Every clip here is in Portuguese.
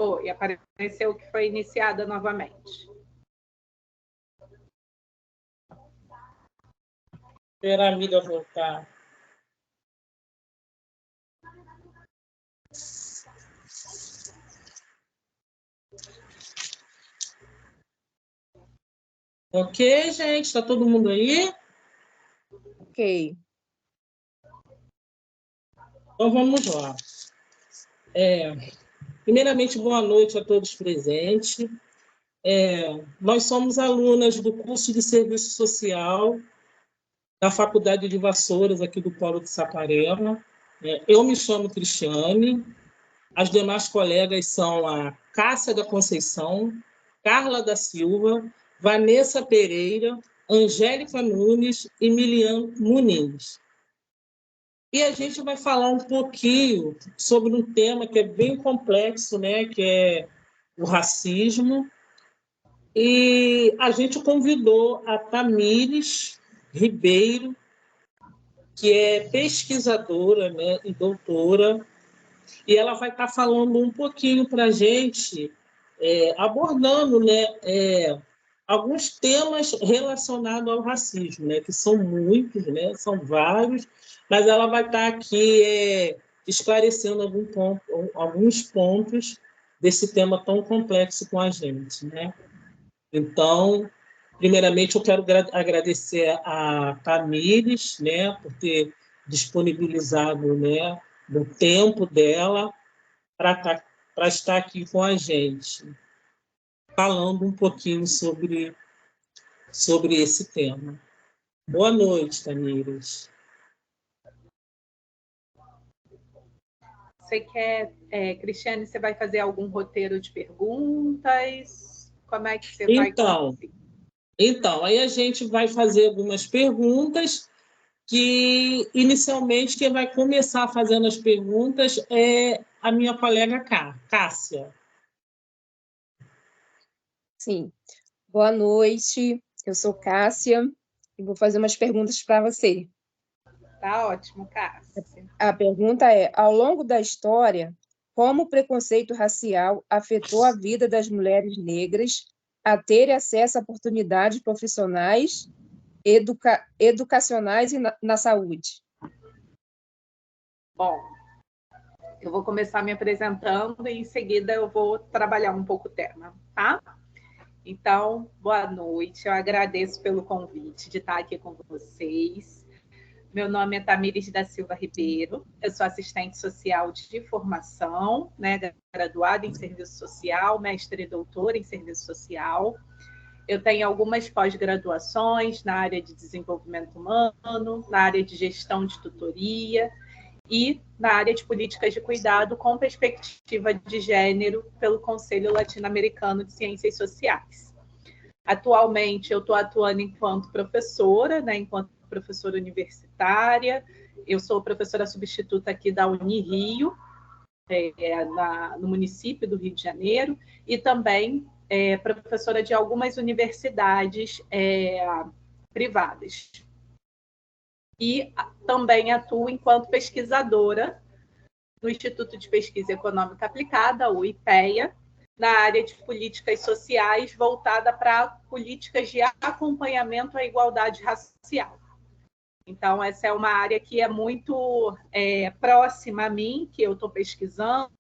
Foi, apareceu que foi iniciada novamente. Espera a amiga voltar. Ok, gente? Está todo mundo aí? Ok. Então, vamos lá. Primeiramente, boa noite a todos presentes. Nós somos alunas do curso de Serviço Social da Faculdade de Vassouras, aqui do Polo de Saquarema. Eu me chamo Cristiane. As demais colegas são a Cássia da Conceição, Carla da Silva, Vanessa Pereira, Angélica Nunes e Milian Muniz. E a gente vai falar um pouquinho sobre um tema que é bem complexo, né, que é o racismo. E a gente convidou a Tamires Ribeiro, que é pesquisadora, né, e doutora, e ela vai estar falando um pouquinho para a gente, abordando, né, alguns temas relacionados ao racismo, né, que são muitos, né, são vários, mas ela vai estar aqui esclarecendo alguns pontos desse tema tão complexo com a gente, né? Então, primeiramente, eu quero agradecer a Tamires, né, por ter disponibilizado, né, do tempo dela para estar aqui com a gente, falando um pouquinho sobre esse tema. Boa noite, Tamires. Você quer, Cristiane, você vai fazer algum roteiro de perguntas? Como é que você vai conduzir? Então, aí a gente vai fazer algumas perguntas que, inicialmente, quem vai começar fazendo as perguntas é a minha colega Cássia. Sim. Boa noite, eu sou Cássia e vou fazer umas perguntas para você. Tá ótimo, Cássia. A pergunta é: ao longo da história, como o preconceito racial afetou a vida das mulheres negras a ter acesso a oportunidades profissionais, educacionais e na saúde? Bom, eu vou começar me apresentando e, em seguida, eu vou trabalhar um pouco o tema, tá? Então, boa noite. Eu agradeço pelo convite de estar aqui com vocês. Meu nome é Tamires da Silva Ribeiro, eu sou assistente social de formação, né, graduada em serviço social, mestre e doutora em serviço social. Eu tenho algumas pós-graduações na área de desenvolvimento humano, na área de gestão de tutoria e na área de políticas de cuidado com perspectiva de gênero pelo Conselho Latino-Americano de Ciências Sociais. Atualmente, eu estou atuando enquanto professora, né, enquanto professora universitária. Eu sou professora substituta aqui da Unirio, no município do Rio de Janeiro, e também professora de algumas universidades privadas. E também atuo enquanto pesquisadora no Instituto de Pesquisa Econômica Aplicada, o IPEA, na área de políticas sociais voltada para políticas de acompanhamento à igualdade racial. Então, essa é uma área que é muito próxima a mim, que eu estou pesquisando,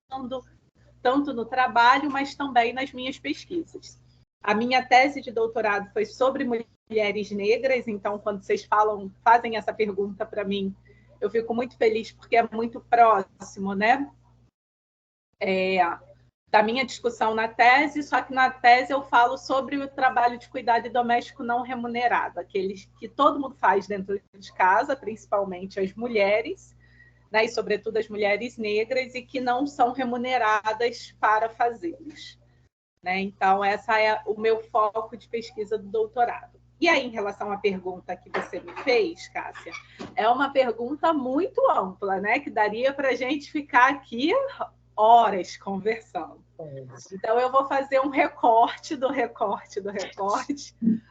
tanto no trabalho, mas também nas minhas pesquisas. A minha tese de doutorado foi sobre mulheres negras, então, quando vocês fazem essa pergunta para mim, eu fico muito feliz, porque é muito próximo, né? Da minha discussão na tese, só que na tese eu falo sobre o trabalho de cuidado doméstico não remunerado, aqueles que todo mundo faz dentro de casa, principalmente as mulheres, né, e sobretudo as mulheres negras, e que não são remuneradas para fazê-los. Né? Então, esse é o meu foco de pesquisa do doutorado. E aí, em relação à pergunta que você me fez, Cássia, é uma pergunta muito ampla, né? Que daria para a gente ficar aqui horas conversando. Então, eu vou fazer um recorte do recorte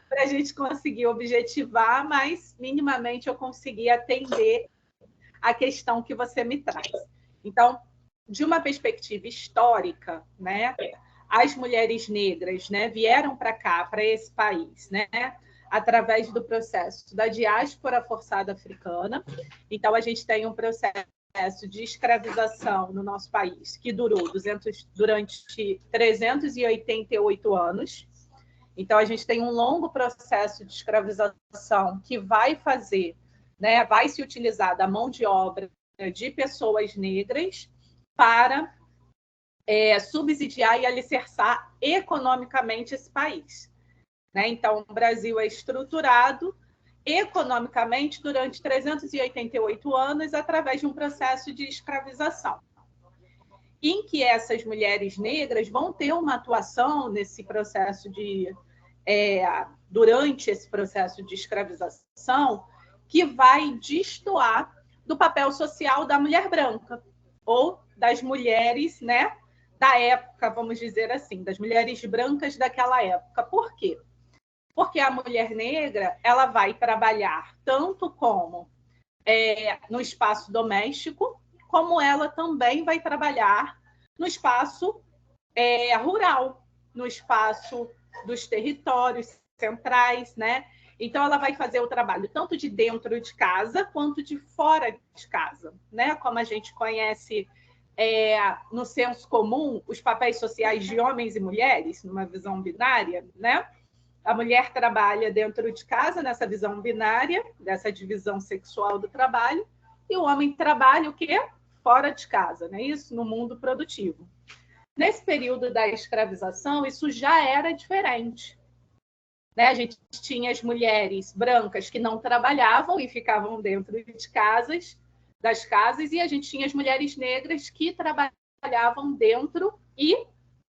para a gente conseguir objetivar, mas minimamente eu conseguir atender a questão que você me traz. Então, de uma perspectiva histórica, né, as mulheres negras, né, vieram para cá, para esse país, né, através do processo da diáspora forçada africana. Então, a gente tem um processo de escravização no nosso país que durou durante 388 anos. Então, a gente tem um longo processo de escravização que vai fazer, né, vai se utilizar da mão de obra de pessoas negras para subsidiar e alicerçar economicamente esse país. Né? Então, o Brasil é estruturado economicamente durante 388 anos através de um processo de escravização, em que essas mulheres negras vão ter uma atuação nesse processo durante esse processo de escravização, que vai destoar do papel social da mulher branca, ou das mulheres, né, da época, vamos dizer assim, das mulheres brancas daquela época. Por quê? Porque a mulher negra ela vai trabalhar tanto como no espaço doméstico, como ela também vai trabalhar no espaço rural, no espaço dos territórios centrais, né? Então, ela vai fazer o trabalho tanto de dentro de casa quanto de fora de casa, né? Como a gente conhece no senso comum os papéis sociais de homens e mulheres, numa visão binária, né? A mulher trabalha dentro de casa, nessa visão binária, dessa divisão sexual do trabalho, e o homem trabalha o quê? Fora de casa, né? Isso no mundo produtivo. Nesse período da escravização, isso já era diferente. Né? A gente tinha as mulheres brancas que não trabalhavam e ficavam dentro das casas, e a gente tinha as mulheres negras que trabalhavam dentro e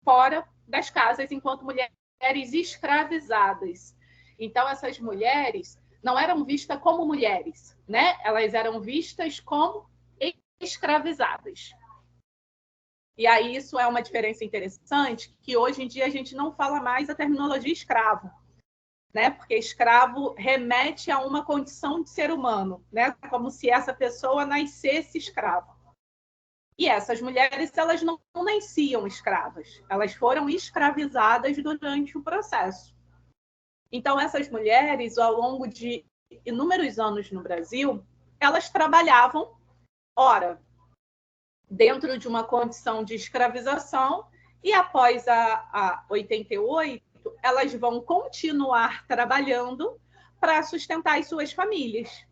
fora das casas, enquanto mulheres escravizadas. Então, essas mulheres não eram vistas como mulheres, né? Elas eram vistas como escravizadas. E aí isso é uma diferença interessante, que hoje em dia a gente não fala mais a terminologia escravo, né? Porque escravo remete a uma condição de ser humano, né? Como se essa pessoa nascesse escrava. E essas mulheres, elas não nasciam escravas, elas foram escravizadas durante o processo. Então, essas mulheres, ao longo de inúmeros anos no Brasil, elas trabalhavam, ora, dentro de uma condição de escravização, e após a 88, elas vão continuar trabalhando para sustentar as suas famílias,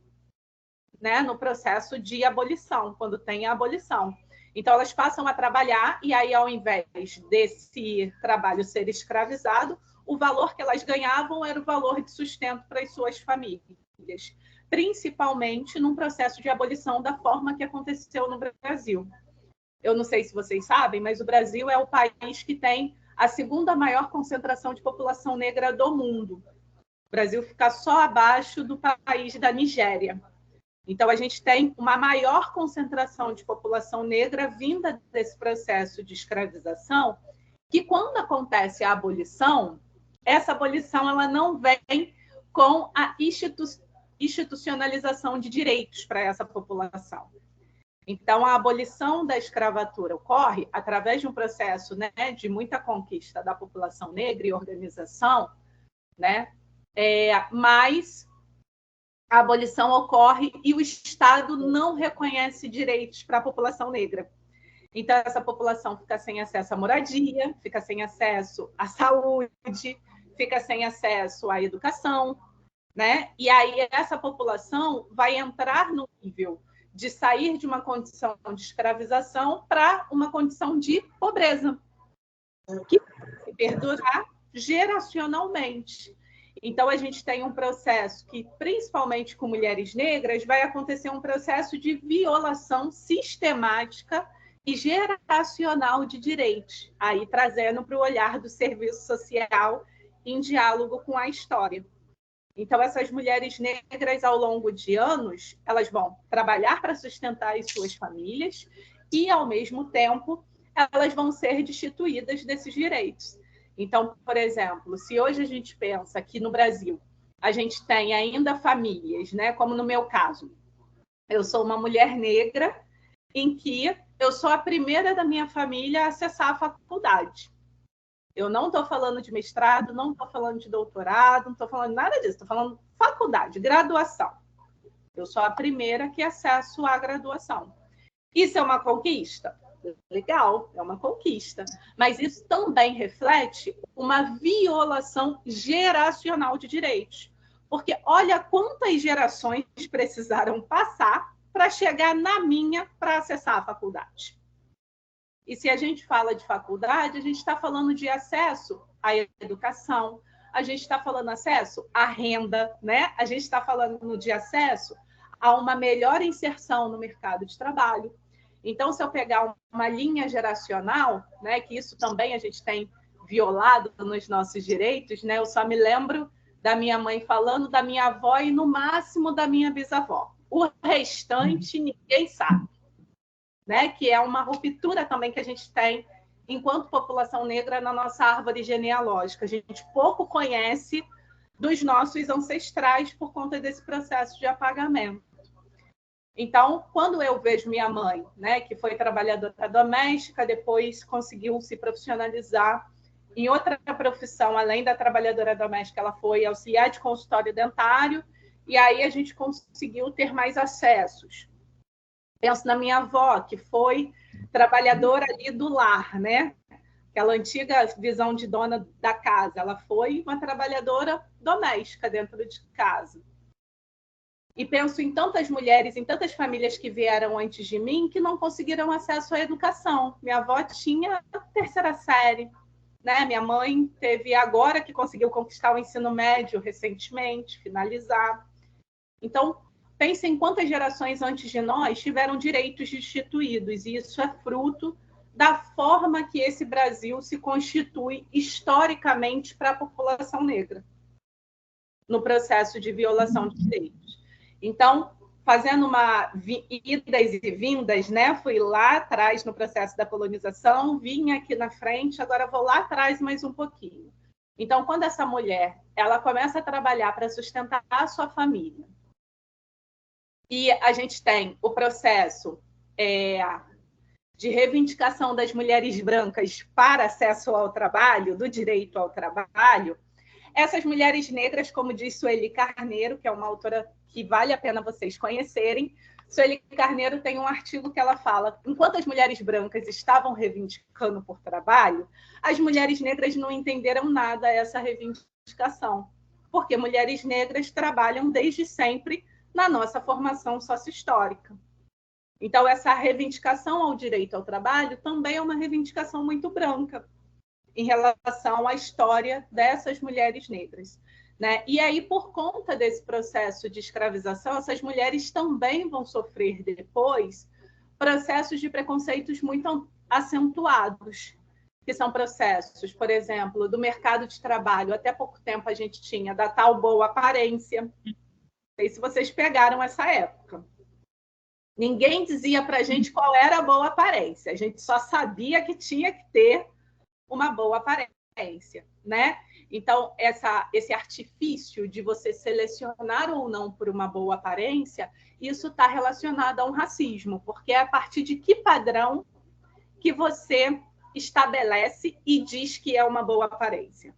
né, no processo de abolição, quando tem a abolição. Então, elas passam a trabalhar, e aí, ao invés desse trabalho ser escravizado, o valor que elas ganhavam era o valor de sustento para as suas famílias, principalmente num processo de abolição da forma que aconteceu no Brasil. Eu não sei se vocês sabem, mas o Brasil é o país que tem a segunda maior concentração de população negra do mundo. O Brasil fica só abaixo do país da Nigéria. Então, a gente tem uma maior concentração de população negra vinda desse processo de escravização, que quando acontece a abolição, essa abolição ela não vem com a institucionalização de direitos para essa população. Então, a abolição da escravatura ocorre através de um processo, né, de muita conquista da população negra e organização, né, mas a abolição ocorre e o Estado não reconhece direitos para a população negra. Então, essa população fica sem acesso à moradia, fica sem acesso à saúde, fica sem acesso à educação, né? E aí essa população vai entrar no nível de sair de uma condição de escravização para uma condição de pobreza, que vai se perdurar geracionalmente. Então, a gente tem um processo que, principalmente com mulheres negras, vai acontecer um processo de violação sistemática e geracional de direitos, aí trazendo para o olhar do serviço social em diálogo com a história. Então, essas mulheres negras, ao longo de anos, elas vão trabalhar para sustentar as suas famílias e, ao mesmo tempo, elas vão ser destituídas desses direitos. Então, por exemplo, se hoje a gente pensa que no Brasil a gente tem ainda famílias, né, como no meu caso, eu sou uma mulher negra em que eu sou a primeira da minha família a acessar a faculdade. Eu não estou falando de mestrado, não estou falando de doutorado, não estou falando nada disso, estou falando faculdade, graduação. Eu sou a primeira que acesso à graduação. Isso é uma conquista? Legal, é uma conquista. Mas isso também reflete uma violação geracional de direitos. Porque olha quantas gerações precisaram passar para chegar na minha para acessar a faculdade. E se a gente fala de faculdade, a gente está falando de acesso à educação, a gente está falando acesso à renda, né? A gente está falando de acesso a uma melhor inserção no mercado de trabalho. Então, se eu pegar uma linha geracional, né, que isso também a gente tem violado nos nossos direitos, né? Eu só me lembro da minha mãe falando, da minha avó e, no máximo, da minha bisavó. O restante, ninguém sabe. Né? Que é uma ruptura também que a gente tem enquanto população negra na nossa árvore genealógica. A gente pouco conhece dos nossos ancestrais por conta desse processo de apagamento. Então, quando eu vejo minha mãe, né, que foi trabalhadora doméstica, depois conseguiu se profissionalizar em outra profissão, além da trabalhadora doméstica, ela foi auxiliar de consultório dentário, e aí a gente conseguiu ter mais acessos. Penso na minha avó, que foi trabalhadora ali do lar, né? Aquela antiga visão de dona da casa. Ela foi uma trabalhadora doméstica dentro de casa. E penso em tantas mulheres, em tantas famílias que vieram antes de mim que não conseguiram acesso à educação. Minha avó tinha a 3ª série, né? Minha mãe teve agora que conseguiu conquistar o ensino médio recentemente, finalizar. Então, pense em quantas gerações antes de nós tiveram direitos destituídos, e isso é fruto da forma que esse Brasil se constitui historicamente para a população negra, no processo de violação de direitos. Então, fazendo uma idas e vindas, né? Fui lá atrás no processo da colonização, vim aqui na frente, agora vou lá atrás mais um pouquinho. Então, quando essa mulher ela começa a trabalhar para sustentar a sua família, e a gente tem o processo de reivindicação das mulheres brancas para acesso ao trabalho, do direito ao trabalho. Essas mulheres negras, como diz Sueli Carneiro, que é uma autora que vale a pena vocês conhecerem, Sueli Carneiro tem um artigo que ela fala: enquanto as mulheres brancas estavam reivindicando por trabalho, as mulheres negras não entenderam nada essa reivindicação, porque mulheres negras trabalham desde sempre na nossa formação sócio-histórica. Então, essa reivindicação ao direito ao trabalho também é uma reivindicação muito branca em relação à história dessas mulheres negras, né? E aí, por conta desse processo de escravização, essas mulheres também vão sofrer depois processos de preconceitos muito acentuados, que são processos, por exemplo, do mercado de trabalho. Até pouco tempo a gente tinha da tal boa aparência. Não sei se vocês pegaram essa época. Ninguém dizia para a gente qual era a boa aparência. A gente só sabia que tinha que ter uma boa aparência, né? Então, esse artifício de você selecionar ou não por uma boa aparência, isso está relacionado a um racismo, porque é a partir de que padrão que você estabelece e diz que é uma boa aparência.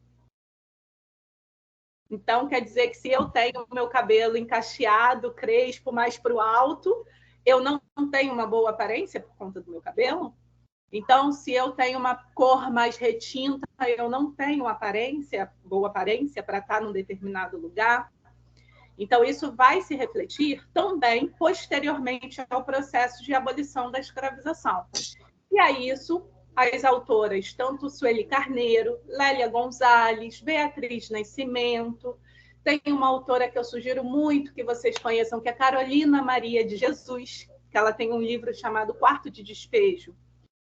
Então, quer dizer que se eu tenho o meu cabelo encacheado, crespo, mais para o alto, eu não tenho uma boa aparência por conta do meu cabelo? Então, se eu tenho uma cor mais retinta, eu não tenho boa aparência para estar num determinado lugar? Então, isso vai se refletir também posteriormente ao processo de abolição da escravização. E a isso, as autoras, tanto Sueli Carneiro, Lélia Gonzalez, Beatriz Nascimento, tem uma autora que eu sugiro muito que vocês conheçam, que é Carolina Maria de Jesus, que ela tem um livro chamado Quarto de Despejo,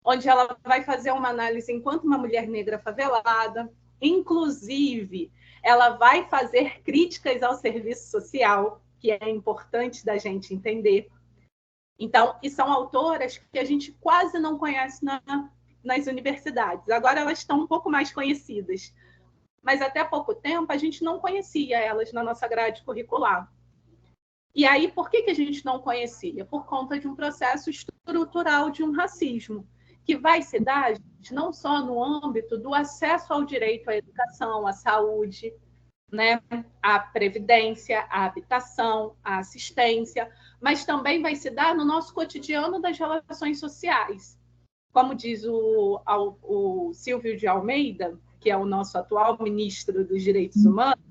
onde ela vai fazer uma análise enquanto uma mulher negra favelada. Inclusive, ela vai fazer críticas ao serviço social, que é importante da gente entender. Então, e são autoras que a gente quase não conhece nas universidades. Agora elas estão um pouco mais conhecidas, mas até há pouco tempo a gente não conhecia elas na nossa grade curricular. E aí, por que a gente não conhecia? Por conta de um processo estrutural de um racismo, que vai se dar não só no âmbito do acesso ao direito à educação, à saúde, né, à previdência, à habitação, à assistência, mas também vai se dar no nosso cotidiano das relações sociais. Como diz o Silvio de Almeida, que é o nosso atual ministro dos Direitos Humanos,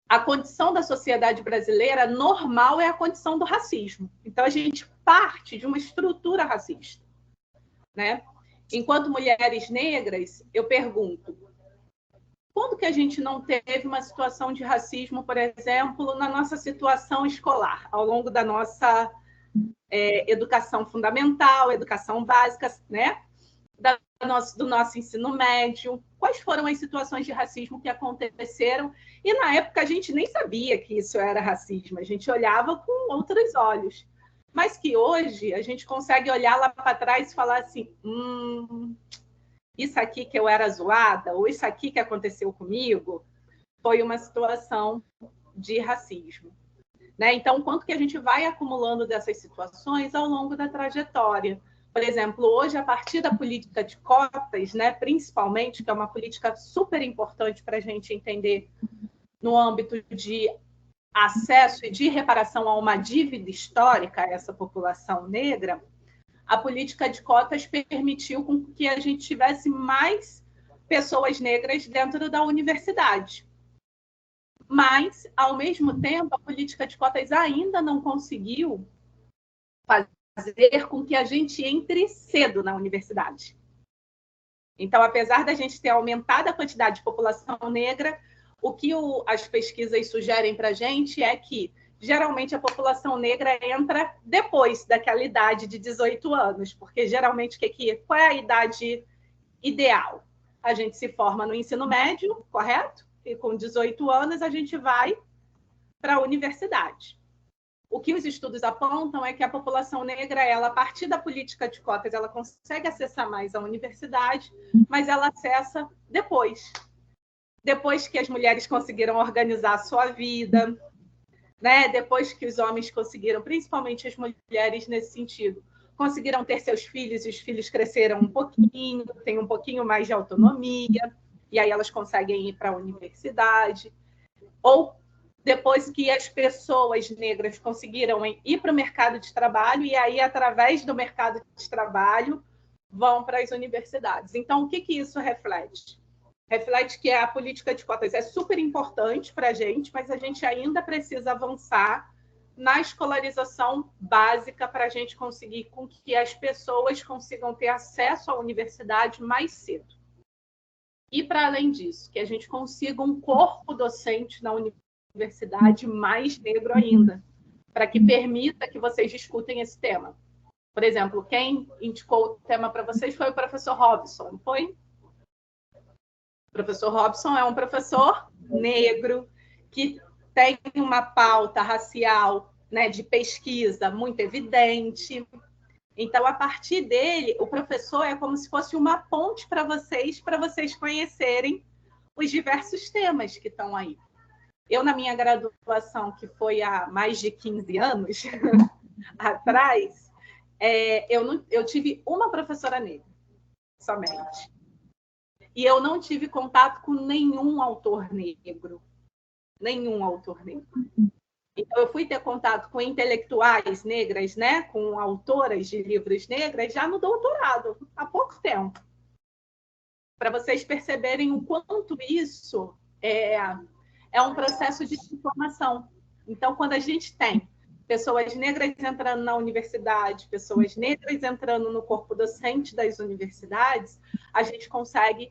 a condição da sociedade brasileira normal é a condição do racismo. Então, a gente parte de uma estrutura racista, né? Enquanto mulheres negras, eu pergunto, quando que a gente não teve uma situação de racismo, por exemplo, na nossa situação escolar, ao longo da nossa educação fundamental, educação básica, né? Do nosso ensino médio? Quais foram as situações de racismo que aconteceram? E, na época, a gente nem sabia que isso era racismo, a gente olhava com outros olhos. Mas que hoje a gente consegue olhar lá para trás e falar assim, isso aqui que eu era zoada, ou isso aqui que aconteceu comigo, foi uma situação de racismo. Né? Então, quanto que a gente vai acumulando dessas situações ao longo da trajetória? Por exemplo, hoje, a partir da política de cotas, né, principalmente, que é uma política super importante para a gente entender no âmbito de acesso e de reparação a uma dívida histórica a essa população negra, a política de cotas permitiu com que a gente tivesse mais pessoas negras dentro da universidade. Mas, ao mesmo tempo, a política de cotas ainda não conseguiu fazer com que a gente entre cedo na universidade. Então, apesar da gente ter aumentado a quantidade de população negra, o que as pesquisas sugerem para a gente é que, geralmente, a população negra entra depois daquela idade de 18 anos, porque, geralmente, qual é a idade ideal? A gente se forma no ensino médio, correto? E com 18 anos, a gente vai para a universidade. O que os estudos apontam é que a população negra, ela, a partir da política de cotas, ela consegue acessar mais a universidade, mas ela acessa depois. Depois que as mulheres conseguiram organizar a sua vida, né? Depois que os homens conseguiram, principalmente as mulheres nesse sentido, conseguiram ter seus filhos, e os filhos cresceram um pouquinho, têm um pouquinho mais de autonomia, e aí elas conseguem ir para a universidade. Ou depois que as pessoas negras conseguiram ir para o mercado de trabalho, e aí, através do mercado de trabalho, vão para as universidades. Então, o que isso reflete? Reflete que a política de cotas é super importante para a gente, mas a gente ainda precisa avançar na escolarização básica para a gente conseguir com que as pessoas consigam ter acesso à universidade mais cedo. E, para além disso, que a gente consiga um corpo docente na universidade mais negro ainda, para que permita que vocês discutem esse tema. Por exemplo, quem indicou o tema para vocês foi o professor Robson, não foi? O professor Robson é um professor negro que tem uma pauta racial, né, de pesquisa muito evidente. Então, a partir dele, o professor é como se fosse uma ponte para vocês conhecerem os diversos temas que estão aí. Eu, na minha graduação, que foi há mais de 15 anos atrás, eu tive uma professora negra, somente. E eu não tive contato com nenhum autor negro. Nenhum autor negro. Então, eu fui ter contato com intelectuais negras, né, com autoras de livros negras, já no doutorado, há pouco tempo. Para vocês perceberem o quanto isso é um processo de transformação. Então, quando a gente tem pessoas negras entrando na universidade, pessoas negras entrando no corpo docente das universidades, a gente consegue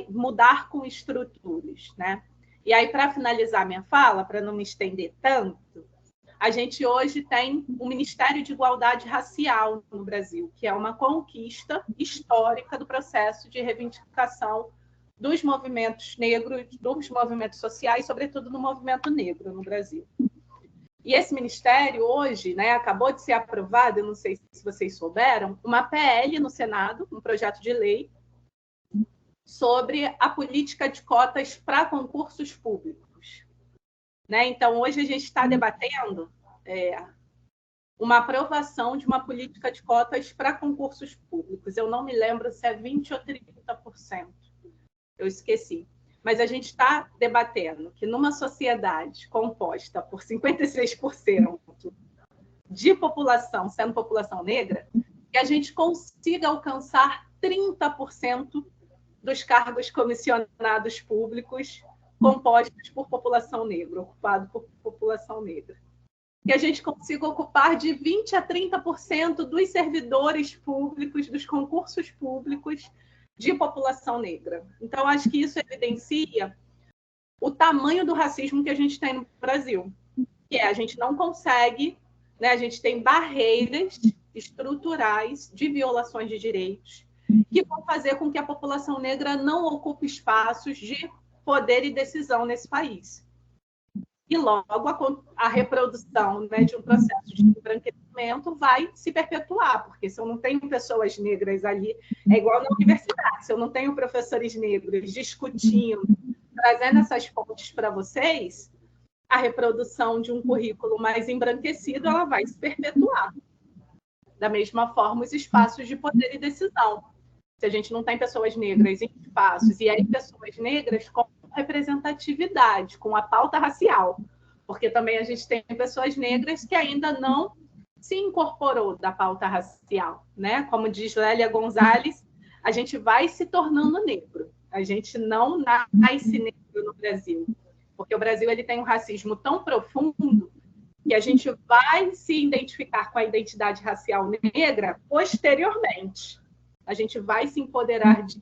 mudar com estruturas, né? E aí, para finalizar minha fala, para não me estender tanto, a gente hoje tem o Ministério de Igualdade Racial no Brasil, que é uma conquista histórica do processo de reivindicação dos movimentos negros, dos movimentos sociais, sobretudo no movimento negro no Brasil. E esse ministério hoje, né, acabou de ser aprovado, eu não sei se vocês souberam, uma PL no Senado, um projeto de lei, sobre a política de cotas para concursos públicos. né? Então, hoje a gente está debatendo uma aprovação de uma política de cotas para concursos públicos. Eu não me lembro se é 20% ou 30%, eu esqueci. Mas a gente está debatendo que numa sociedade composta por 56% de população, sendo população negra, que a gente consiga alcançar 30% dos cargos comissionados públicos compostos por população negra, ocupado por população negra. Que a gente consiga ocupar de 20% a 30% dos servidores públicos, dos concursos públicos de população negra. Então, acho que isso evidencia o tamanho do racismo que a gente tem no Brasil, que a gente não consegue, né, a gente tem barreiras estruturais de violações de direitos que vão fazer com que a população negra não ocupe espaços de poder e decisão nesse país. E logo a reprodução, né, de um processo de embranquecimento vai se perpetuar, porque se eu não tenho pessoas negras ali, é igual na universidade, se eu não tenho professores negros discutindo, trazendo essas fontes para vocês, a reprodução de um currículo mais embranquecido ela vai se perpetuar. Da mesma forma, os espaços de poder e decisão. Se a gente não tem pessoas negras em espaços, e aí pessoas negras com representatividade, com a pauta racial, porque também a gente tem pessoas negras que ainda não se incorporou da pauta racial, né? Como diz Lélia Gonzalez, a gente vai se tornando negro, a gente não nasce negro no Brasil, porque o Brasil ele tem um racismo tão profundo que a gente vai se identificar com a identidade racial negra posteriormente, a gente vai se empoderar disso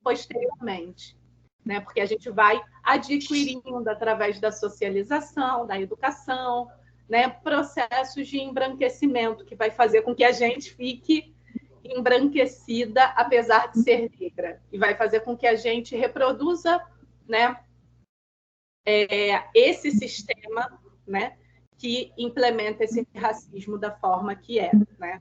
posteriormente, né? Porque a gente vai adquirindo, através da socialização, da educação, né, processos de embranquecimento que vai fazer com que a gente fique embranquecida, apesar de ser negra, e vai fazer com que a gente reproduza, né, esse sistema, né, que implementa esse racismo da forma que é, né?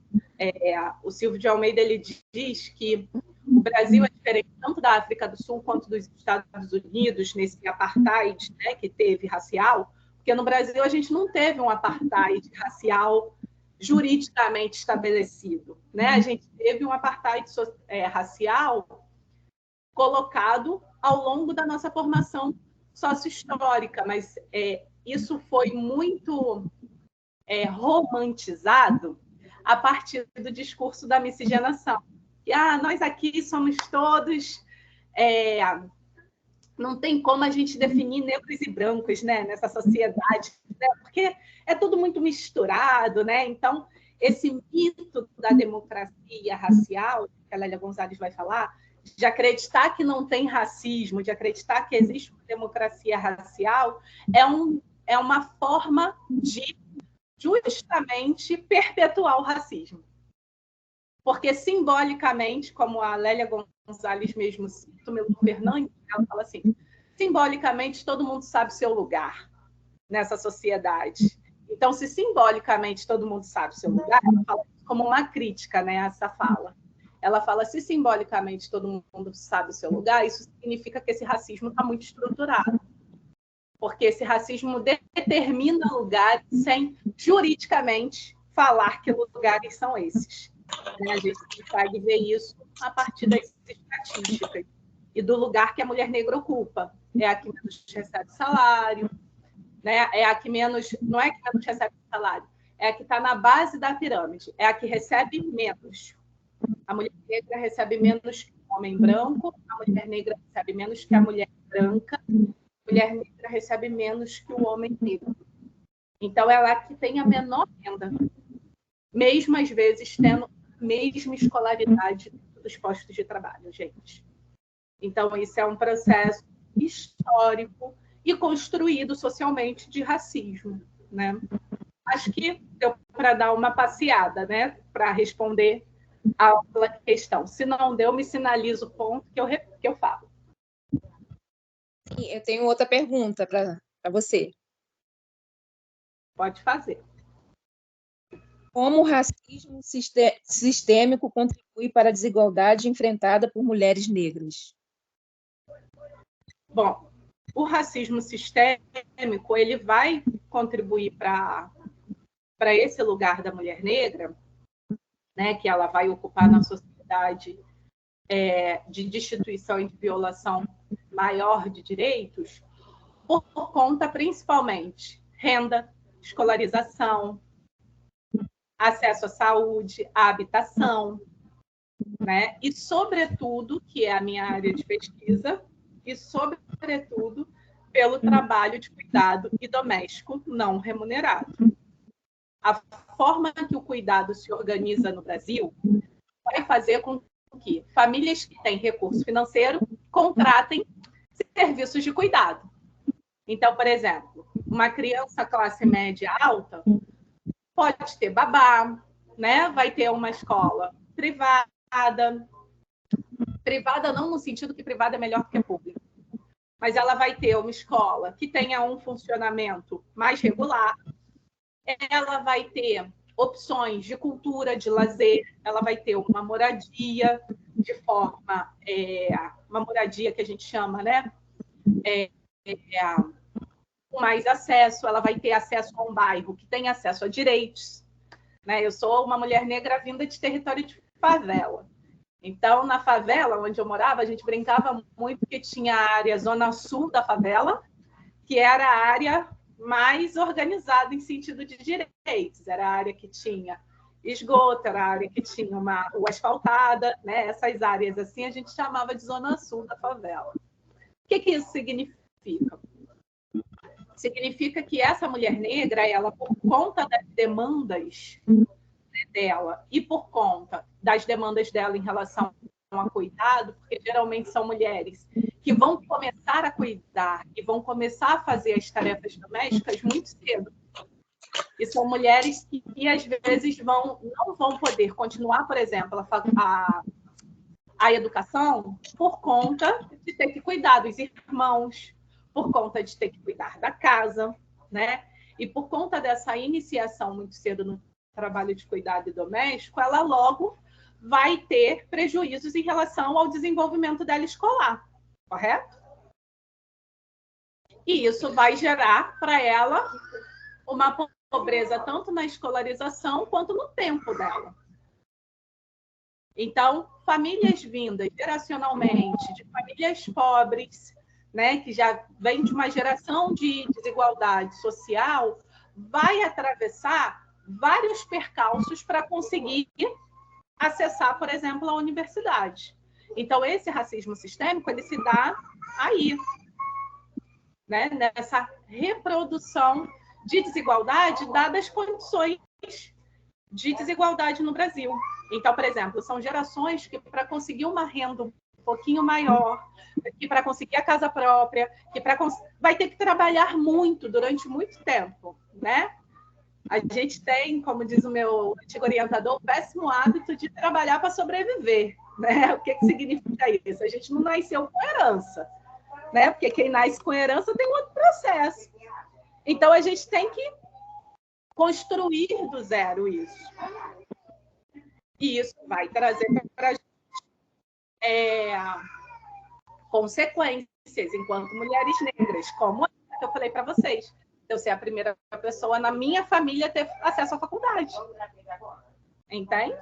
O Silvio de Almeida ele diz que o Brasil é diferente tanto da África do Sul quanto dos Estados Unidos nesse apartheid, né, que teve racial, porque no Brasil a gente não teve um apartheid racial juridicamente estabelecido, né? A gente teve um apartheid racial colocado ao longo da nossa formação sócio-histórica, mas isso foi muito romantizado a partir do discurso da miscigenação. Que nós aqui somos todos... não tem como a gente definir negros e brancos, né, nessa sociedade, né, porque é tudo muito misturado, né? Então, esse mito da democracia racial, que a Lélia Gonzalez vai falar, de acreditar que não tem racismo, de acreditar que existe uma democracia racial, é uma forma de justamente perpetuar o racismo. Porque, simbolicamente, como a Lélia Gonzalez mesmo cita, o meu governante, ela fala assim, simbolicamente todo mundo sabe o seu lugar nessa sociedade. Então, se simbolicamente todo mundo sabe o seu lugar, ela fala como uma crítica, né, a essa fala. Ela fala, se simbolicamente todo mundo sabe o seu lugar, isso significa que esse racismo está muito estruturado. Porque esse racismo determina lugares sem, juridicamente, falar que lugares são esses. A gente consegue ver isso a partir das estatísticas e do lugar que a mulher negra ocupa. É a que menos recebe salário, né? É a que menos... Não é a que menos recebe salário, é a que está na base da pirâmide, é a que recebe menos. A mulher negra recebe menos que o homem branco, a mulher negra recebe menos que a mulher branca, a mulher negra recebe menos que o homem negro. Então, ela é a que tem a menor renda, mesmo às vezes tendo a mesma escolaridade dos postos de trabalho, gente. Então, isso é um processo histórico e construído socialmente de racismo, né? Acho que deu para dar uma passeada, né, para responder a ampla questão. Se não deu, me sinaliza o ponto que eu falo. Sim, eu tenho outra pergunta para você. Pode fazer. Como o racismo sistêmico contribui para a desigualdade enfrentada por mulheres negras? Bom, o racismo sistêmico ele vai contribuir para esse lugar da mulher negra, né, que ela vai ocupar na sociedade de destituição e de violação maior de direitos, por conta principalmente renda, escolarização, acesso à saúde, à habitação, né? E, sobretudo, que é a minha área de pesquisa, e, sobretudo, pelo trabalho de cuidado e doméstico não remunerado. A forma que o cuidado se organiza no Brasil vai fazer com que famílias que têm recurso financeiro contratem serviços de cuidado. Então, por exemplo, uma criança classe média alta pode ter babá, né? Vai ter uma escola privada. Privada não no sentido que privada é melhor que pública, mas ela vai ter uma escola que tenha um funcionamento mais regular. Ela vai ter opções de cultura, de lazer, ela vai ter uma moradia de forma, uma moradia que a gente chama, né? Com mais acesso, ela vai ter acesso a um bairro que tem acesso a direitos, né? Eu sou uma mulher negra vinda de território de favela. Então, na favela onde eu morava, a gente brincava muito porque tinha a área zona sul da favela, que era a área mais organizada em sentido de direitos. Era a área que tinha esgoto, era a área que tinha uma rua asfaltada, né? Essas áreas assim a gente chamava de zona sul da favela. O que isso significa? Significa que essa mulher negra, ela, por conta das demandas dela e por conta das demandas dela em relação a cuidado, porque geralmente são mulheres que vão começar a cuidar e vão começar a fazer as tarefas domésticas muito cedo. E são mulheres que às vezes não vão poder continuar, por exemplo, a educação por conta de ter que cuidar dos irmãos, por conta de ter que cuidar da casa, né? E por conta dessa iniciação muito cedo no trabalho de cuidado doméstico, ela logo vai ter prejuízos em relação ao desenvolvimento dela escolar, correto? E isso vai gerar para ela uma pobreza tanto na escolarização quanto no tempo dela. Então, famílias vindas geracionalmente de famílias pobres, né, que já vem de uma geração de desigualdade social, vai atravessar vários percalços para conseguir acessar, por exemplo, a universidade. Então, esse racismo sistêmico ele se dá aí, né, nessa reprodução de desigualdade dadas as condições de desigualdade no Brasil. Então, por exemplo, são gerações que, para conseguir uma renda um pouquinho maior, que para conseguir a casa própria, que vai ter que trabalhar muito durante muito tempo, né? A gente tem, como diz o meu antigo orientador, o péssimo hábito de trabalhar para sobreviver, né? O que significa isso? A gente não nasceu com herança, né? Porque quem nasce com herança tem um outro processo. Então, a gente tem que construir do zero isso. E isso vai trazer para a gente consequências enquanto mulheres negras, como que eu falei para vocês. Eu ser a primeira pessoa na minha família a ter acesso à faculdade. Entende?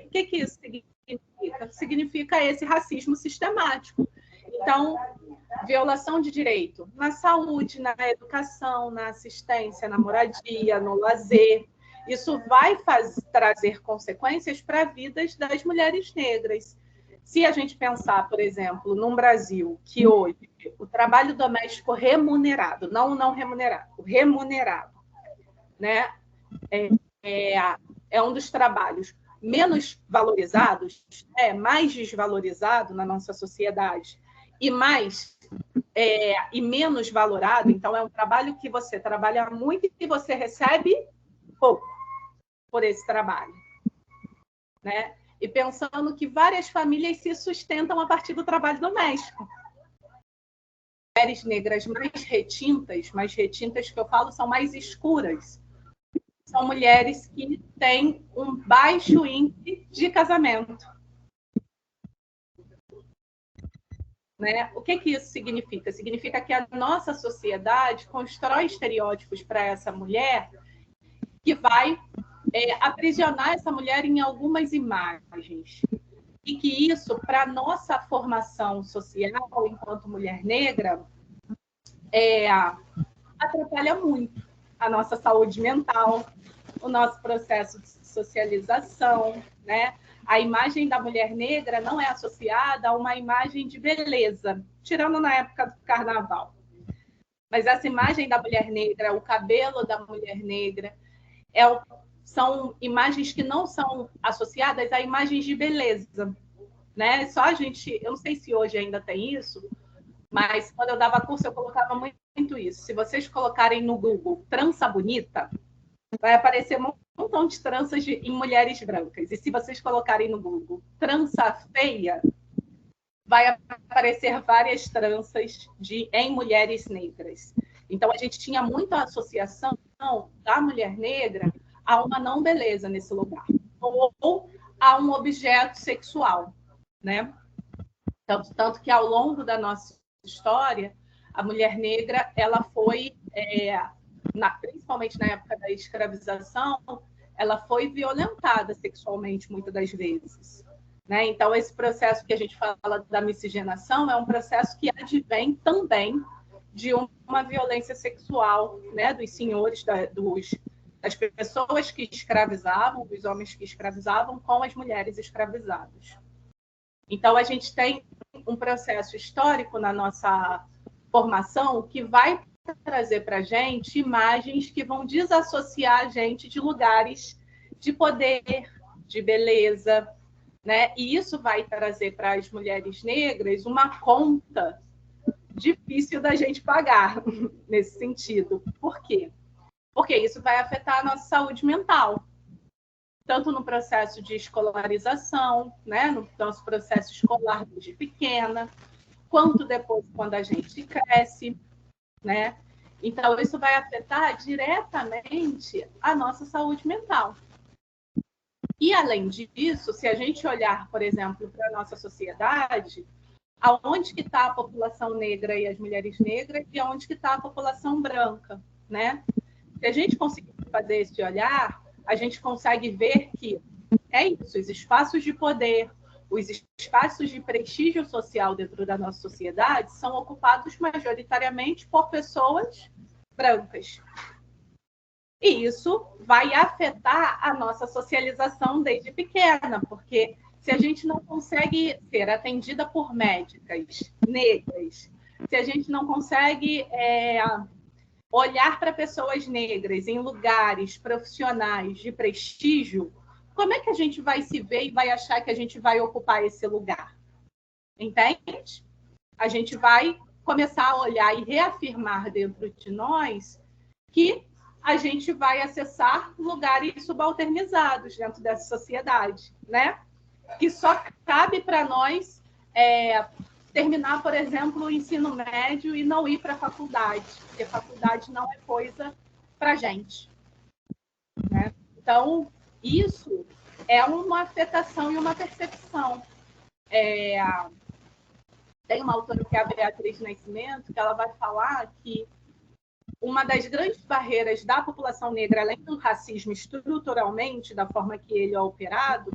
O que isso significa? Significa esse racismo sistemático. Então, violação de direito na saúde, na educação, na assistência, na moradia, no lazer. Isso vai trazer consequências para as vidas das mulheres negras. Se a gente pensar, por exemplo, num Brasil que hoje o trabalho doméstico remunerado, não remunerado, remunerado, né, é um dos trabalhos menos valorizados, mais desvalorizado na nossa sociedade e menos valorado. Então, é um trabalho que você trabalha muito e você recebe pouco por esse trabalho, né? E pensando que várias famílias se sustentam a partir do trabalho doméstico. Mulheres negras mais retintas que eu falo são mais escuras. São mulheres que têm um baixo índice de casamento. né? O que isso significa? Significa que a nossa sociedade constrói estereótipos para essa mulher que vai aprisionar essa mulher em algumas imagens. E que isso, para a nossa formação social enquanto mulher negra, atrapalha muito a nossa saúde mental, o nosso processo de socialização, né? A imagem da mulher negra não é associada a uma imagem de beleza, tirando na época do carnaval. Mas essa imagem da mulher negra, o cabelo da mulher negra, são imagens que não são associadas a imagens de beleza, né? Só a gente, eu não sei se hoje ainda tem isso, mas quando eu dava curso eu colocava muito isso. Se vocês colocarem no Google trança bonita, vai aparecer um montão de tranças em mulheres brancas. E se vocês colocarem no Google trança feia, vai aparecer várias tranças em mulheres negras. Então, a gente tinha muita associação da mulher negra a uma não beleza nesse lugar, ou a um objeto sexual, né? Tanto que, ao longo da nossa história, a mulher negra ela foi, principalmente na época da escravização, ela foi violentada sexualmente muitas das vezes, né? Então, esse processo que a gente fala da miscigenação é um processo que advém também de uma violência sexual, né, dos senhores, das pessoas que escravizavam, dos homens que escravizavam, com as mulheres escravizadas. Então, a gente tem um processo histórico na nossa formação que vai trazer para a gente imagens que vão desassociar a gente de lugares de poder, de beleza, né? E isso vai trazer para as mulheres negras uma conta difícil da gente pagar nesse sentido. Por quê? Porque isso vai afetar a nossa saúde mental, tanto no processo de escolarização, né, no nosso processo escolar desde pequena, quanto depois quando a gente cresce, né? Então, isso vai afetar diretamente a nossa saúde mental. E, além disso, se a gente olhar, por exemplo, para a nossa sociedade, aonde que está a população negra e as mulheres negras e aonde que está a população branca, né? Se a gente conseguir fazer esse olhar, a gente consegue ver que é isso, os espaços de poder, os espaços de prestígio social dentro da nossa sociedade são ocupados majoritariamente por pessoas brancas. E isso vai afetar a nossa socialização desde pequena, porque se a gente não consegue ser atendida por médicas negras, se a gente não consegue olhar para pessoas negras em lugares profissionais de prestígio, como é que a gente vai se ver e vai achar que a gente vai ocupar esse lugar? Entende? A gente vai começar a olhar e reafirmar dentro de nós que a gente vai acessar lugares subalternizados dentro dessa sociedade, né? Que só cabe para nós terminar, por exemplo, o ensino médio e não ir para a faculdade, porque faculdade não é coisa para a gente, né? Então, isso é uma afetação e uma percepção. Tem uma autora que é a Beatriz Nascimento, que ela vai falar que uma das grandes barreiras da população negra, além do racismo estruturalmente, da forma que ele é operado,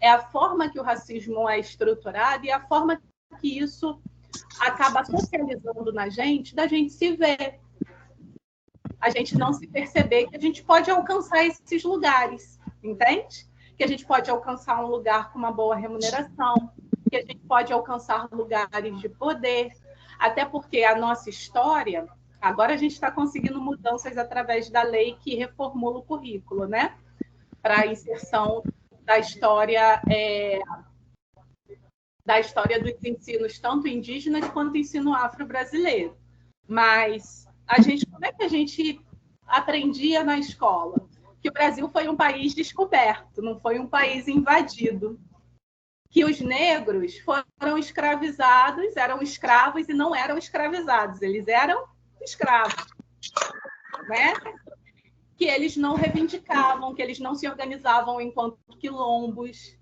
é a forma que o racismo é estruturado e a forma que isso acaba socializando na gente, da gente se ver. A gente não se perceber que a gente pode alcançar esses lugares, entende? Que a gente pode alcançar um lugar com uma boa remuneração, que a gente pode alcançar lugares de poder, até porque a nossa história, agora a gente está conseguindo mudanças através da lei que reformula o currículo, né? Para a inserção da história dos ensinos, tanto indígenas quanto ensino afro-brasileiro. Mas como é que a gente aprendia na escola? Que o Brasil foi um país descoberto, não foi um país invadido. Que os negros foram escravizados, eram escravos e não eram escravizados, eles eram escravos, né? Que eles não reivindicavam, que eles não se organizavam enquanto quilombos,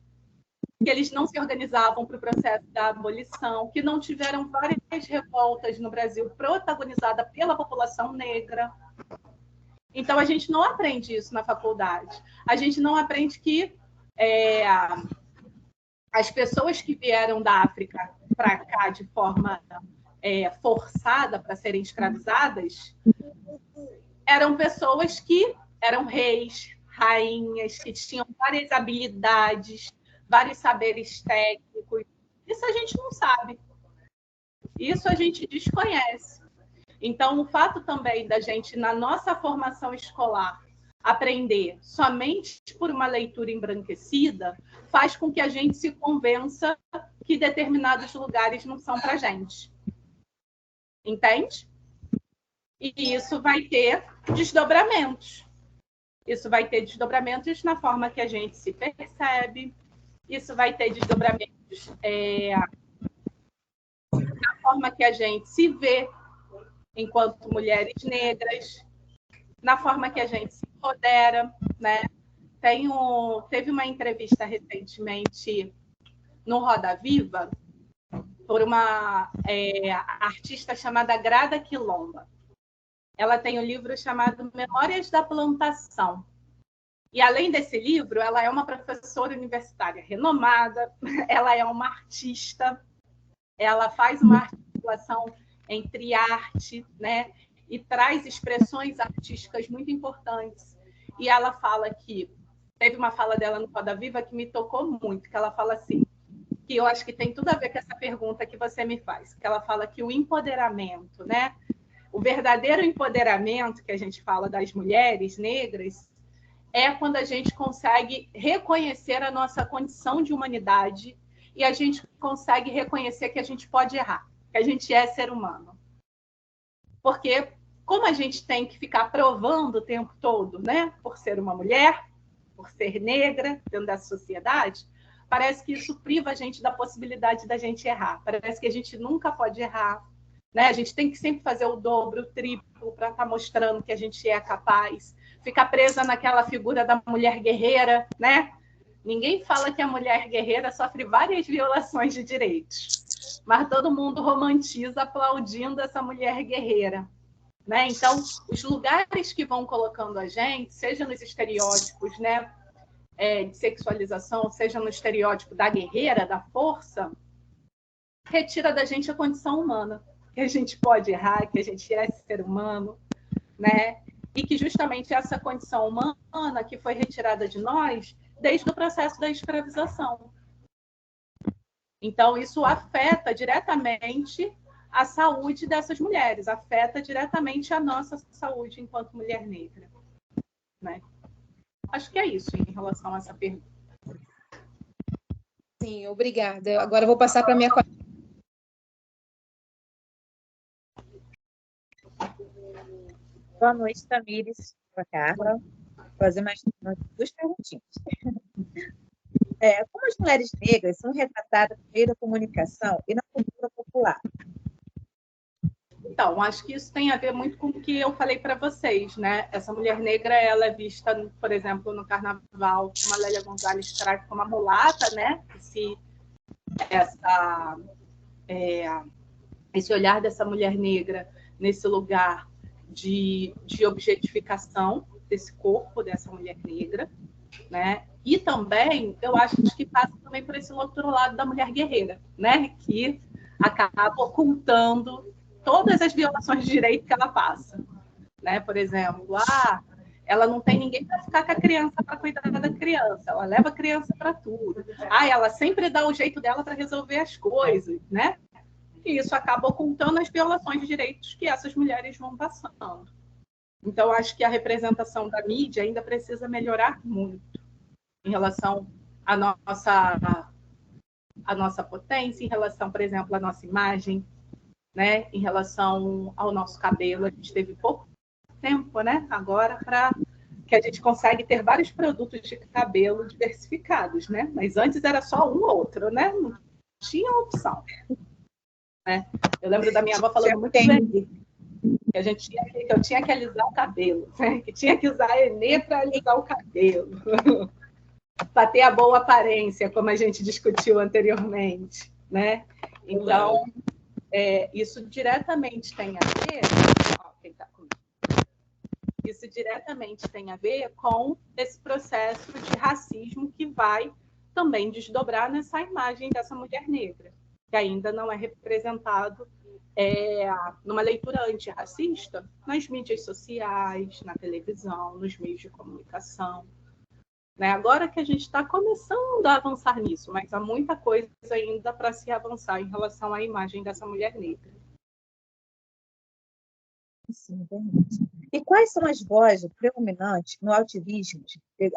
que eles não se organizavam para o processo da abolição, que não tiveram várias revoltas no Brasil protagonizadas pela população negra. Então, a gente não aprende isso na faculdade. A gente não aprende que as pessoas que vieram da África para cá de forma forçada para serem escravizadas eram pessoas que eram reis, rainhas, que tinham várias habilidades, vários saberes técnicos. Isso a gente não sabe. Isso a gente desconhece. Então, o fato também da gente, na nossa formação escolar, aprender somente por uma leitura embranquecida faz com que a gente se convença que determinados lugares não são para a gente. Entende? E isso vai ter desdobramentos. Isso vai ter desdobramentos na forma que a gente se percebe, isso vai ter desdobramentos na forma que a gente se vê enquanto mulheres negras, na forma que a gente se empodera, né? Teve uma entrevista recentemente no Roda Viva por uma artista chamada Grada Quilomba. Ela tem um livro chamado Memórias da Plantação. E, além desse livro, ela é uma professora universitária renomada, ela é uma artista, ela faz uma articulação entre arte, né, e traz expressões artísticas muito importantes. E ela fala que, teve uma fala dela no Roda Viva que me tocou muito, que ela fala assim, que eu acho que tem tudo a ver com essa pergunta que você me faz, que ela fala que o empoderamento, né, o verdadeiro empoderamento que a gente fala das mulheres negras é quando a gente consegue reconhecer a nossa condição de humanidade e a gente consegue reconhecer que a gente pode errar, que a gente é ser humano. Porque como a gente tem que ficar provando o tempo todo, né, por ser uma mulher, por ser negra dentro da sociedade, parece que isso priva a gente da possibilidade da gente errar. Parece que a gente nunca pode errar. Né? A gente tem que sempre fazer o dobro, o triplo, para estar mostrando que a gente é capaz. Ficar presa naquela figura da mulher guerreira, né? Ninguém fala que a mulher guerreira sofre várias violações de direitos, mas todo mundo romantiza aplaudindo essa mulher guerreira. Né? Então, os lugares que vão colocando a gente, seja nos estereótipos, né, de sexualização, seja no estereótipo da guerreira, da força, retira da gente a condição humana. Que a gente pode errar, que a gente é ser humano, né? E que justamente essa condição humana que foi retirada de nós desde o processo da escravização. Então, isso afeta diretamente a saúde dessas mulheres, afeta diretamente a nossa saúde enquanto mulher negra. Né? Acho que é isso em relação a essa pergunta. Sim, obrigada. Agora eu vou passar para a minha colega. Boa noite, Tamires. Boa Carla. Vou fazer mais duas perguntinhas. Como as mulheres negras são retratadas no meio da comunicação e na cultura popular? Então, acho que isso tem a ver muito com o que eu falei para vocês, né? Essa mulher negra, ela é vista, por exemplo, no Carnaval, como a Lélia Gonzalez traz como uma mulata, né? Esse olhar dessa mulher negra nesse lugar de objetificação desse corpo dessa mulher negra, né? E também, eu acho que passa também por esse outro lado da mulher guerreira, né? Que acaba ocultando todas as violações de direito que ela passa, né? Por exemplo, ela não tem ninguém para ficar com a criança, para cuidar da criança, ela leva a criança para tudo. Ela sempre dá o jeito dela para resolver as coisas, né? E isso acaba ocultando as violações de direitos que essas mulheres vão passando. Então, acho que a representação da mídia ainda precisa melhorar muito em relação à nossa potência, em relação, por exemplo, à nossa imagem, né? Em relação ao nosso cabelo. A gente teve pouco tempo, né? Agora, para que a gente consegue ter vários produtos de cabelo diversificados, né? Mas antes era só um ou outro, né? Não tinha opção. Né? Eu lembro da minha avó falando muito bem que eu tinha que alisar o cabelo, né? Que tinha que usar Enê para alisar o cabelo. para ter a boa aparência, como a gente discutiu anteriormente, né? Então, isso diretamente tem a ver... Ó, quem tá comigo. Isso diretamente tem a ver com esse processo de racismo que vai também desdobrar nessa imagem dessa mulher negra, que ainda não é representado numa leitura antirracista nas mídias sociais, na televisão, nos meios de comunicação. Né? Agora que a gente está começando a avançar nisso, mas há muita coisa ainda para se avançar em relação à imagem dessa mulher negra. Sim, verdade. E quais são as vozes predominantes no ativismo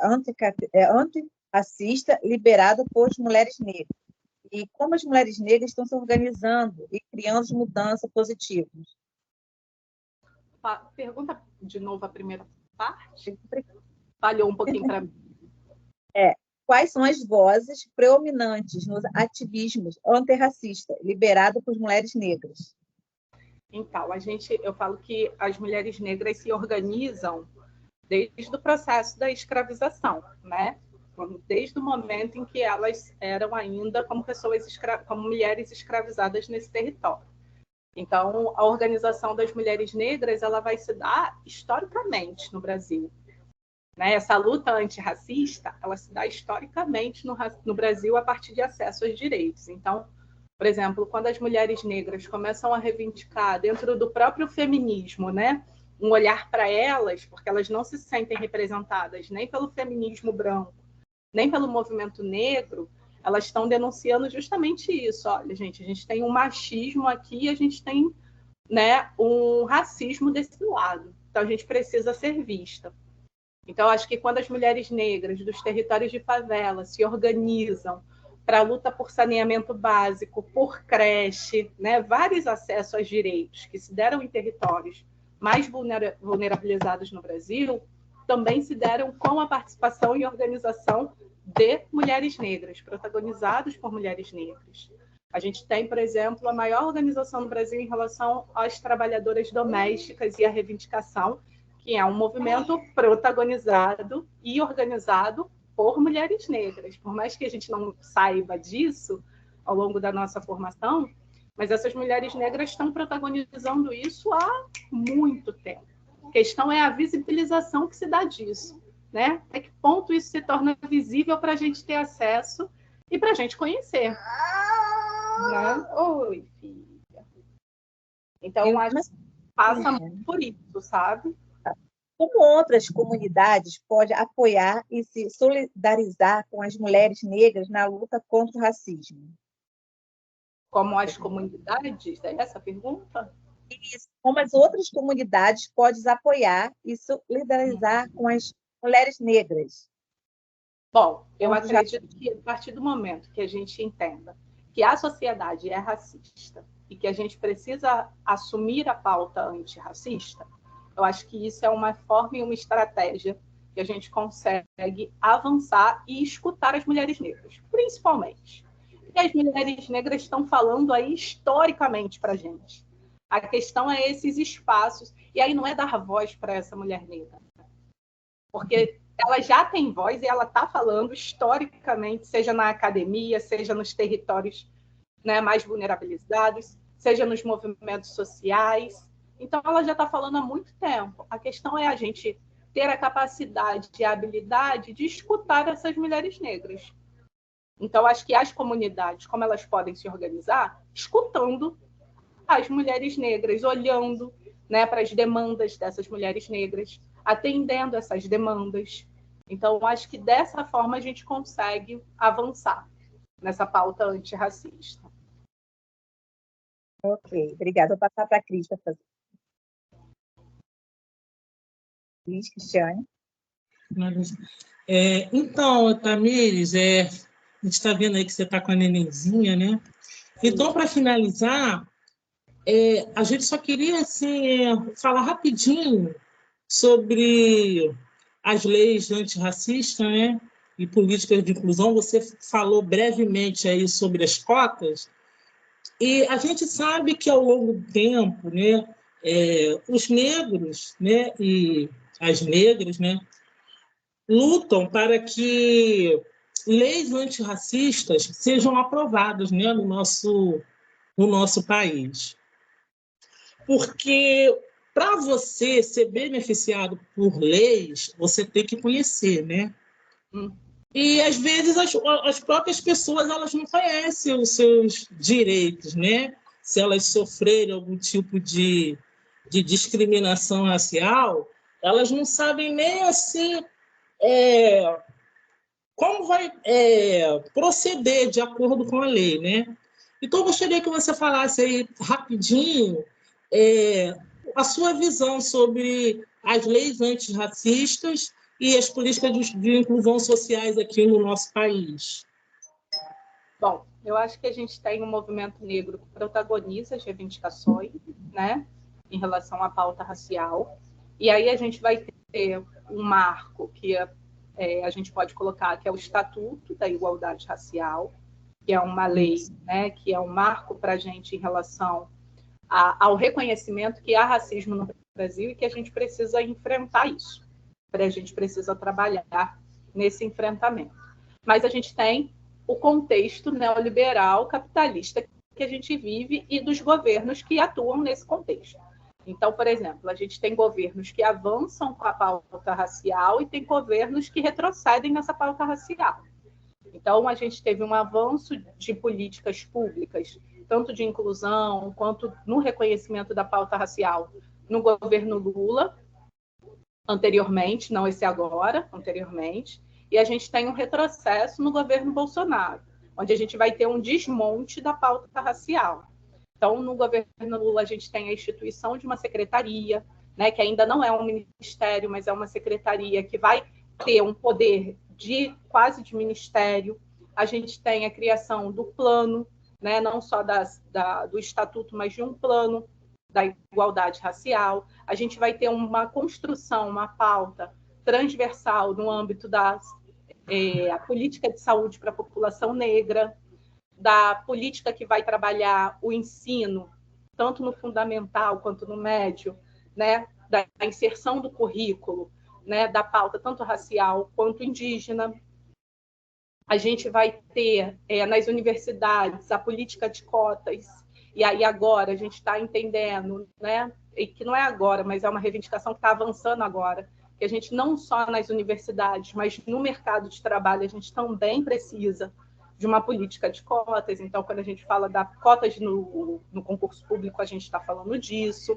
antirracista liderado por mulheres negras? E como as mulheres negras estão se organizando e criando mudanças positivas? Pergunta de novo a primeira parte. Falhou um pouquinho para mim. Quais são as vozes predominantes nos ativismos antirracistas liderados por mulheres negras? Então, eu falo que as mulheres negras se organizam desde o processo da escravização, né? Desde o momento em que elas eram ainda como como mulheres escravizadas nesse território. Então, a organização das mulheres negras ela vai se dar historicamente no Brasil. Né? Essa luta antirracista ela se dá historicamente no Brasil a partir de acesso aos direitos. Então, por exemplo, quando as mulheres negras começam a reivindicar dentro do próprio feminismo, né, um olhar para elas, porque elas não se sentem representadas nem pelo feminismo branco, nem pelo movimento negro, elas estão denunciando justamente isso. Olha, gente, a gente tem um machismo aqui, a gente tem, né, um racismo desse lado. Então, a gente precisa ser vista. Então, acho que quando as mulheres negras dos territórios de favela se organizam para a luta por saneamento básico, por creche, né, vários acessos aos direitos que se deram em territórios mais vulnerabilizados no Brasil, também se deram com a participação e organização de mulheres negras, protagonizados por mulheres negras. A gente tem, por exemplo, a maior organização no Brasil em relação às trabalhadoras domésticas e à reivindicação, que é um movimento protagonizado e organizado por mulheres negras. Por mais que a gente não saiba disso ao longo da nossa formação, mas essas mulheres negras estão protagonizando isso há muito tempo. A questão é a visibilização que se dá disso, né? Até que ponto isso se torna visível para a gente ter acesso e para a gente conhecer. Né? Oi, filha. Então, acho que passa muito por isso, sabe? Como outras comunidades podem apoiar e se solidarizar com as mulheres negras na luta contra o racismo? Como as comunidades? É essa a pergunta? Isso. Como as outras comunidades podem apoiar e solidarizar com as mulheres negras? Bom, eu acredito que a partir do momento que a gente entenda que a sociedade é racista e que a gente precisa assumir a pauta antirracista, eu acho que isso é uma forma e uma estratégia que a gente consegue avançar e escutar as mulheres negras, principalmente. E as mulheres negras estão falando aí historicamente para a gente. A questão é esses espaços, e aí não é dar voz para essa mulher negra, porque ela já tem voz e ela está falando historicamente, seja na academia, seja nos territórios, né, mais vulnerabilizados, seja nos movimentos sociais. Então, ela já está falando há muito tempo. A questão é a gente ter a capacidade e a habilidade de escutar essas mulheres negras. Então, acho que as comunidades, como elas podem se organizar? Escutando as mulheres negras, olhando, né, para as demandas dessas mulheres negras, atendendo essas demandas. Então, acho que dessa forma a gente consegue avançar nessa pauta antirracista. Ok, obrigada. Vou passar para a Cris para fazer. Cris, Cristiane. Então, Tamires, a gente está vendo aí que você está com a nenenzinha, né? Então, para finalizar, a gente só queria assim, falar rapidinho sobre as leis antirracistas, né, e políticas de inclusão. Você falou brevemente aí sobre as cotas, e a gente sabe que ao longo do tempo, né, os negros, né, e as negras, né, lutam para que leis antirracistas sejam aprovadas, né, no nosso país. Porque para você ser beneficiado por leis, você tem que conhecer, né? E às vezes as próprias pessoas elas não conhecem os seus direitos, né? Se elas sofrerem algum tipo de discriminação racial, elas não sabem nem assim como vai proceder de acordo com a lei, né? Então, eu gostaria que você falasse aí rapidinho a sua visão sobre as leis antirracistas e as políticas de inclusão sociais aqui no nosso país. Bom, eu acho que a gente tem um movimento negro que protagoniza as reivindicações, né, em relação à pauta racial. E aí a gente vai ter um marco que a gente pode colocar, que é o Estatuto da Igualdade Racial, que é uma lei, né, que é um marco para a gente em relação ao reconhecimento que há racismo no Brasil e que a gente precisa enfrentar isso. A gente precisa trabalhar nesse enfrentamento. Mas a gente tem o contexto neoliberal capitalista que a gente vive e dos governos que atuam nesse contexto. Então, por exemplo, a gente tem governos que avançam com a pauta racial e tem governos que retrocedem nessa pauta racial. Então, a gente teve um avanço de políticas públicas, tanto de inclusão quanto no reconhecimento da pauta racial, no governo Lula, anteriormente, não esse agora, anteriormente, e a gente tem um retrocesso no governo Bolsonaro, onde a gente vai ter um desmonte da pauta racial. Então, no governo Lula, a gente tem a instituição de uma secretaria, né, que ainda não é um ministério, mas é uma secretaria que vai ter um poder quase de ministério. A gente tem a criação do plano, né, não só do estatuto, mas de um plano da igualdade racial. A gente vai ter uma construção, uma pauta transversal no âmbito da política de saúde para a população negra, da política que vai trabalhar o ensino, tanto no fundamental quanto no médio, né, da inserção do currículo, né, da pauta tanto racial quanto indígena. A gente vai ter nas universidades a política de cotas, e aí agora a gente está entendendo, né, e que não é agora, mas é uma reivindicação que está avançando agora, que a gente não só nas universidades, mas no mercado de trabalho, a gente também precisa de uma política de cotas. Então, quando a gente fala da cotas no concurso público, a gente está falando disso.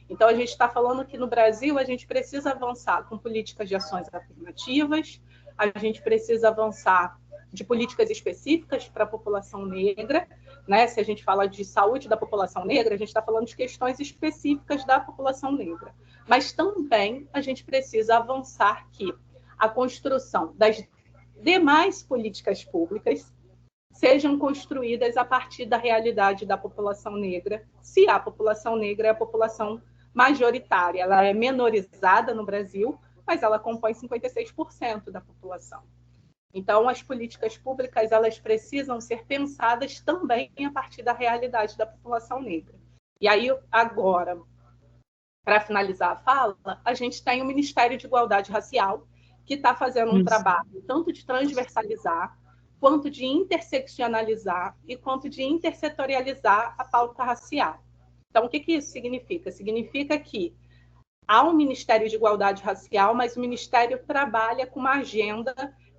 Então, a gente está falando que no Brasil a gente precisa avançar com políticas de ações afirmativas, a gente precisa avançar de políticas específicas para a população negra, né? Se a gente fala de saúde da população negra, a gente está falando de questões específicas da população negra. Mas também a gente precisa avançar que a construção das demais políticas públicas sejam construídas a partir da realidade da população negra, se a população negra é a população majoritária. Ela é menorizada no Brasil, mas ela compõe 56% da população. Então, as políticas públicas elas precisam ser pensadas também a partir da realidade da população negra. E aí, agora, para finalizar a fala, a gente tem o Ministério de Igualdade Racial, que está fazendo um trabalho tanto de transversalizar, quanto de interseccionalizar e quanto de intersetorializar a pauta racial. Então, o que isso significa? Significa que há um Ministério de Igualdade Racial, mas o Ministério trabalha com uma agenda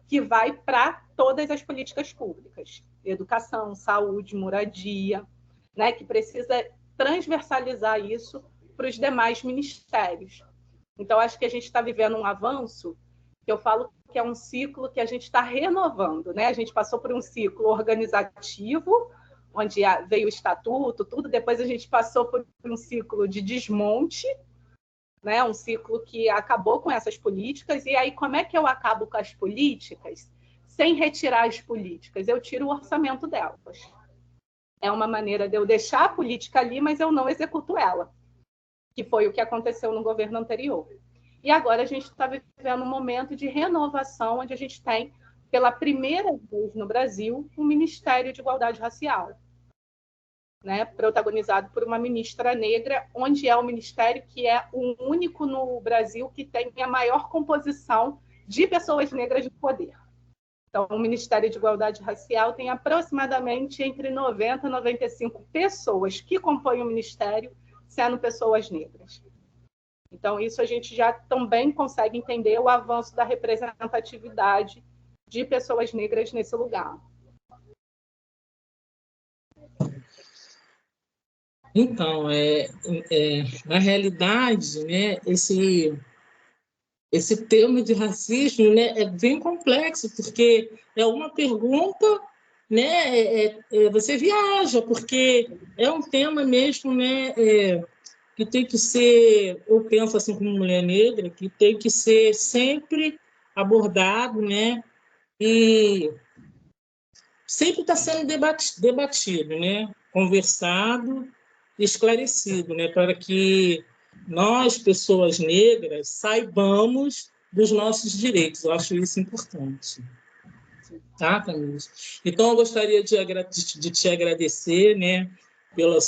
que vai para todas as políticas públicas, educação, saúde, moradia, né, que precisa transversalizar isso para os demais ministérios. Então, acho que a gente está vivendo um avanço, que eu falo que é um ciclo que a gente está renovando, né? A gente passou por um ciclo organizativo, onde veio o estatuto, tudo, depois a gente passou por um ciclo de desmonte, né? Um ciclo que acabou com essas políticas, e aí como é que eu acabo com as políticas sem retirar as políticas? Eu tiro o orçamento delas. É uma maneira de eu deixar a política ali, mas eu não executo ela, que foi o que aconteceu no governo anterior. E agora a gente está vivendo um momento de renovação, onde a gente tem, pela primeira vez no Brasil, um Ministério de Igualdade Racial, né, protagonizado por uma ministra negra, onde é o ministério que é o único no Brasil que tem a maior composição de pessoas negras no poder. Então, o Ministério de Igualdade Racial tem aproximadamente entre 90 e 95 pessoas que compõem o Ministério, sendo pessoas negras. Então, isso a gente já também consegue entender o avanço da representatividade de pessoas negras nesse lugar. Então, na realidade, né, esse tema de racismo, né, é bem complexo, porque é uma pergunta, né, você viaja, porque é um tema mesmo, né, que tem que ser, eu penso assim como mulher negra, que tem que ser sempre abordado, né, e sempre está sendo debatido, né, conversado, esclarecido, né, para que nós, pessoas negras, saibamos dos nossos direitos. Eu acho isso importante. Tá, Camila? Então, eu gostaria de te agradecer, né, pela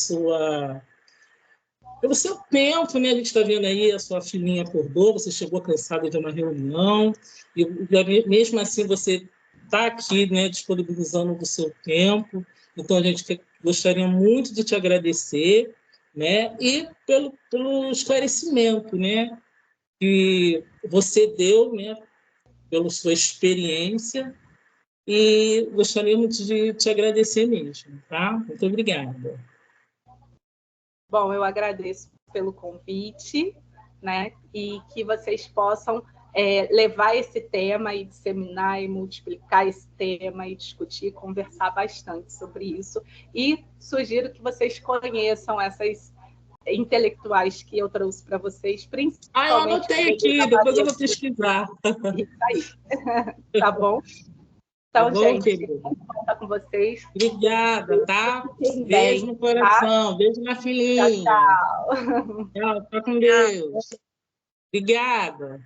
pelo seu tempo, né? A gente está vendo aí, a sua filhinha acordou, você chegou cansada de uma reunião, e mesmo assim você está aqui, né, disponibilizando do seu tempo. Então, a gente gostaria muito de te agradecer, né? E pelo esclarecimento, né, que você deu, né, pela sua experiência, e gostaríamos de te agradecer mesmo, tá? Muito obrigada. Bom, eu agradeço pelo convite, né? E que vocês possam levar esse tema e disseminar e multiplicar esse tema e discutir, conversar bastante sobre isso. E sugiro que vocês conheçam essas intelectuais que eu trouxe para vocês, Ah, eu principalmente anotei aqui, depois eu vou pesquisar. Isso aí, tá bom? Tá Então, bom, gente, querido? vamos contar com vocês. Obrigada, tá? Fiquem Beijo bem, no tá? coração, beijo na Tchau, filhinha. tchau. Tchau, fica com Deus. Obrigada.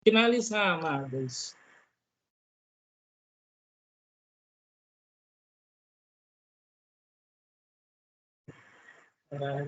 Finalizar, amadas. Para a